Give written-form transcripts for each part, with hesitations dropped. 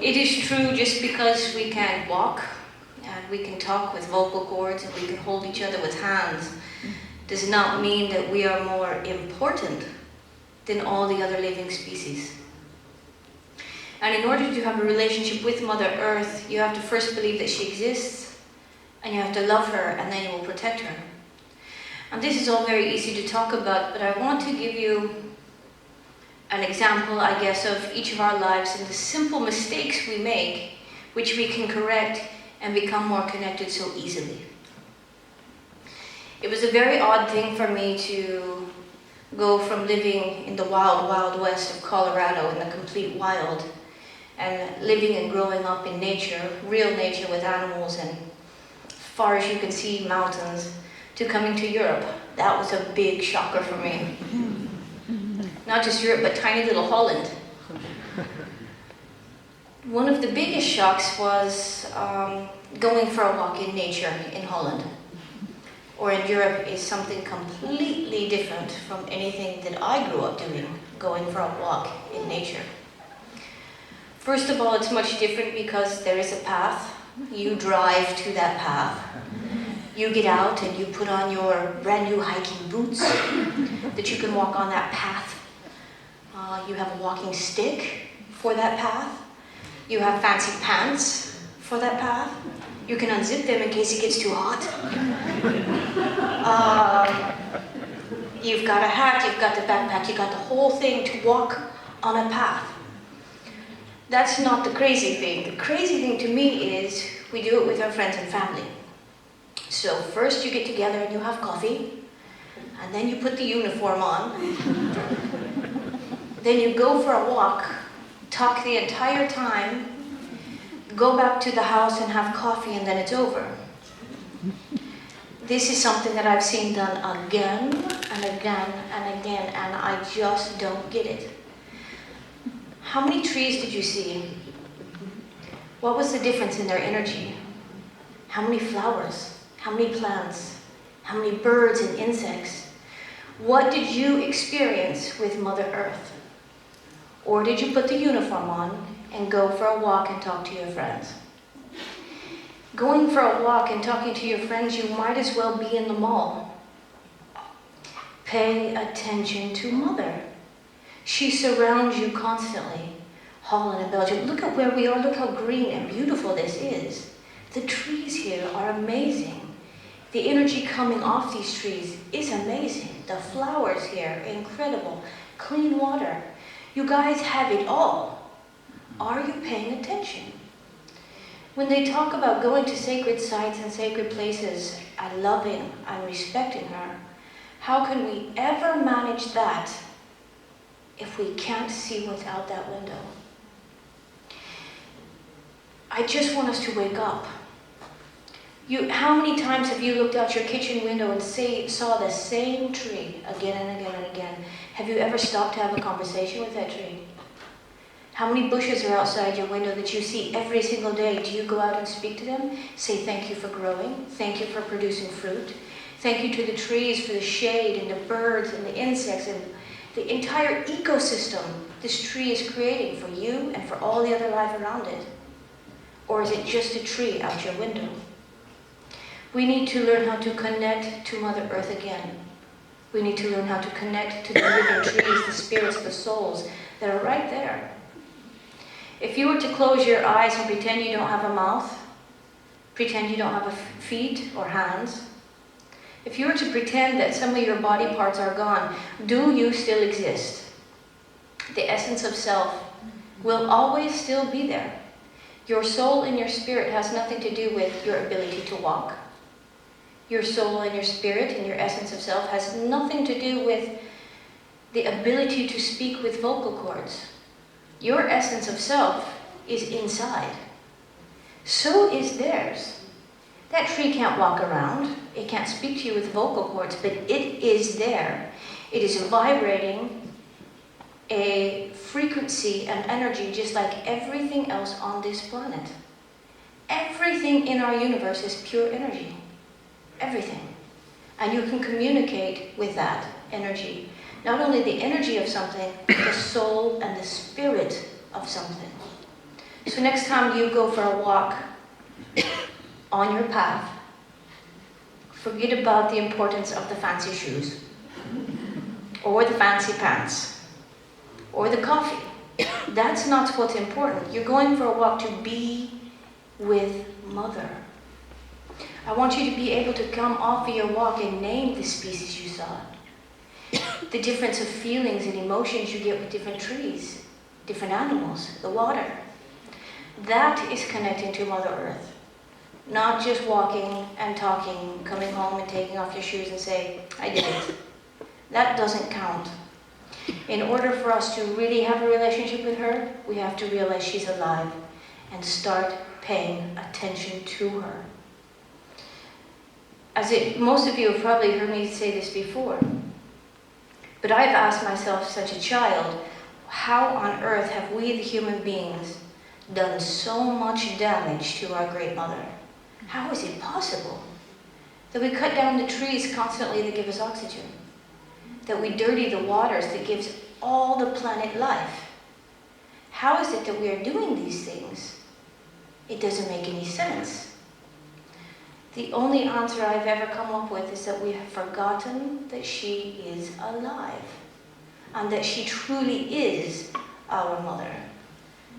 It is true, just because we can walk and we can talk with vocal cords and we can hold each other with hands does not mean that we are more important than all the other living species. And in order to have a relationship with Mother Earth, you have to first believe that she exists, and you have to love her, and then you will protect her. And this is all very easy to talk about, but I want to give you an example, I guess, of each of our lives and the simple mistakes we make, which we can correct and become more connected so easily. It was a very odd thing for me to go from living in the wild, wild west of Colorado in the complete wild and living and growing up in nature, real nature with animals and far as you can see mountains, to coming to Europe. That was a big shocker for me. Not just Europe, but tiny little Holland. One of the biggest shocks was going for a walk in nature in Holland or in Europe is something completely different from anything that I grew up doing, going for a walk in nature. First of all, it's much different because there is a path. You drive to that path. You get out and you put on your brand new hiking boots that you can walk on that path. You have a walking stick for that path. You have fancy pants for that path. You can unzip them in case it gets too hot. You've got a hat, you've got the backpack, you've got the whole thing to walk on a path. That's not the crazy thing. The crazy thing to me is we do it with our friends and family. So first you get together and you have coffee, and then you put the uniform on. Then you go for a walk, talk the entire time, go back to the house and have coffee, and then it's over. This is something that I've seen done again and again and again, and I just don't get it. How many trees did you see? What was the difference in their energy? How many flowers? How many plants? How many birds and insects? What did you experience with Mother Earth? Or did you put the uniform on and go for a walk and talk to your friends? Going for a walk and talking to your friends, you might as well be in the mall. Pay attention to Mother. She surrounds you constantly. Holland and Belgium, look at where we are, look how green and beautiful this is. The trees here are amazing. The energy coming off these trees is amazing. The flowers here, incredible. Clean water. You guys have it all. Are you paying attention? When they talk about going to sacred sites and sacred places and loving and respecting her, how can we ever manage that if we can't see what's out that window? I just want us to wake up. How many times have you looked out your kitchen window and saw the same tree again and again and again? Have you ever stopped to have a conversation with that tree? How many bushes are outside your window that you see every single day? Do you go out and speak to them? Say thank you for growing. Thank you for producing fruit. Thank you to the trees for the shade and the birds and the insects and the entire ecosystem this tree is creating for you and for all the other life around it. Or is it just a tree out your window? We need to learn how to connect to Mother Earth again. We need to learn how to connect to the living trees, the spirits, the souls that are right there. If you were to close your eyes and pretend you don't have a mouth, pretend you don't have feet or hands, if you were to pretend that some of your body parts are gone, do you still exist? The essence of self will always still be there. Your soul and your spirit has nothing to do with your ability to walk. Your soul and your spirit and your essence of self has nothing to do with the ability to speak with vocal cords. Your essence of self is inside. So is theirs. That tree can't walk around. It can't speak to you with vocal cords, but it is there. It is vibrating a frequency and energy just like everything else on this planet. Everything in our universe is pure energy. Everything. And you can communicate with that energy. Not only the energy of something, but the soul and the spirit of something. So next time you go for a walk on your path, forget about the importance of the fancy shoes, or the fancy pants, or the coffee. That's not what's important. You're going for a walk to be with Mother. I want you to be able to come off of your walk and name the species you saw. The difference of feelings and emotions you get with different trees, different animals, the water. That is connecting to Mother Earth. Not just walking and talking, coming home and taking off your shoes and say, I did it. That doesn't count. In order for us to really have a relationship with her, we have to realize she's alive and start paying attention to her. Most of you have probably heard me say this before, but I've asked myself, such a child, how on earth have we, the human beings, done so much damage to our Great Mother? How is it possible that we cut down the trees constantly that give us oxygen? That we dirty the waters that gives all the planet life? How is it that we are doing these things? It doesn't make any sense. The only answer I've ever come up with is that we have forgotten that she is alive and that she truly is our mother.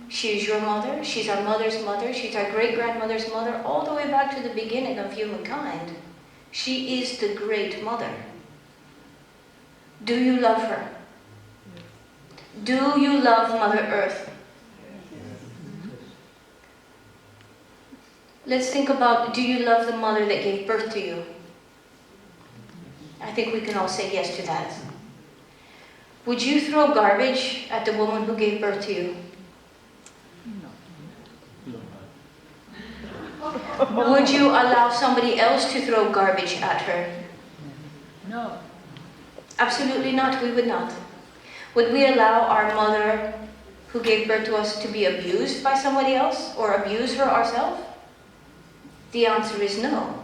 She is your mother, she's our mother's mother, she's our great-grandmother's mother, all the way back to the beginning of humankind. She is the Great Mother. Do you love her? Do you love Mother Earth? Let's think about, do you love the mother that gave birth to you? I think we can all say yes to that. Would you throw garbage at the woman who gave birth to you? No. Would you allow somebody else to throw garbage at her? No. Absolutely not, we would not. Would we allow our mother who gave birth to us to be abused by somebody else or abuse her ourselves? The answer is no.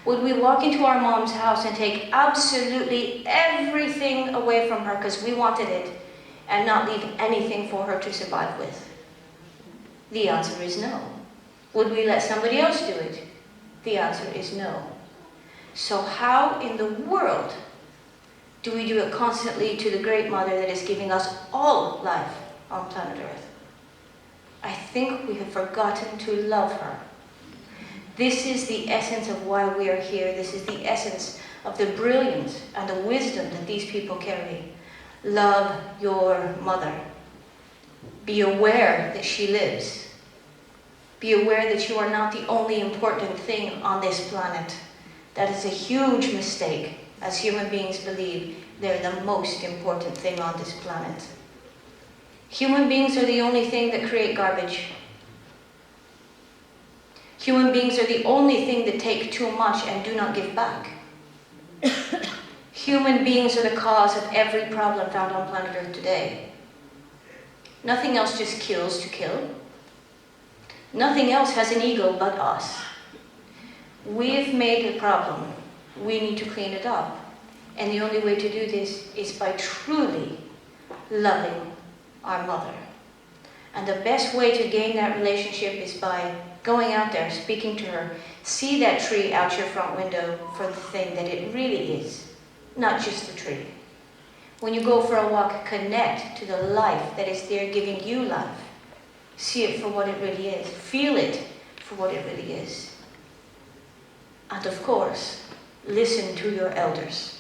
Would we walk into our mom's house and take absolutely everything away from her because we wanted it and not leave anything for her to survive with? The answer is no. Would we let somebody else do it? The answer is no. So how in the world do we do it constantly to the Great Mother that is giving us all life on planet Earth? I think we have forgotten to love her. This is the essence of why we are here. This is the essence of the brilliance and the wisdom that these people carry. Love your mother. Be aware that she lives. Be aware that you are not the only important thing on this planet. That is a huge mistake. As human beings believe they're the most important thing on this planet. Human beings are the only thing that create garbage. Human beings are the only thing that take too much and do not give back. Human beings are the cause of every problem found on planet Earth today. Nothing else just kills to kill. Nothing else has an ego but us. We've made a problem. We need to clean it up. And the only way to do this is by truly loving our mother. And the best way to gain that relationship is by going out there, speaking to her. See that tree out your front window for the thing that it really is, not just the tree. When you go for a walk, connect to the life that is there giving you life. See it for what it really is. Feel it for what it really is. And of course, listen to your elders.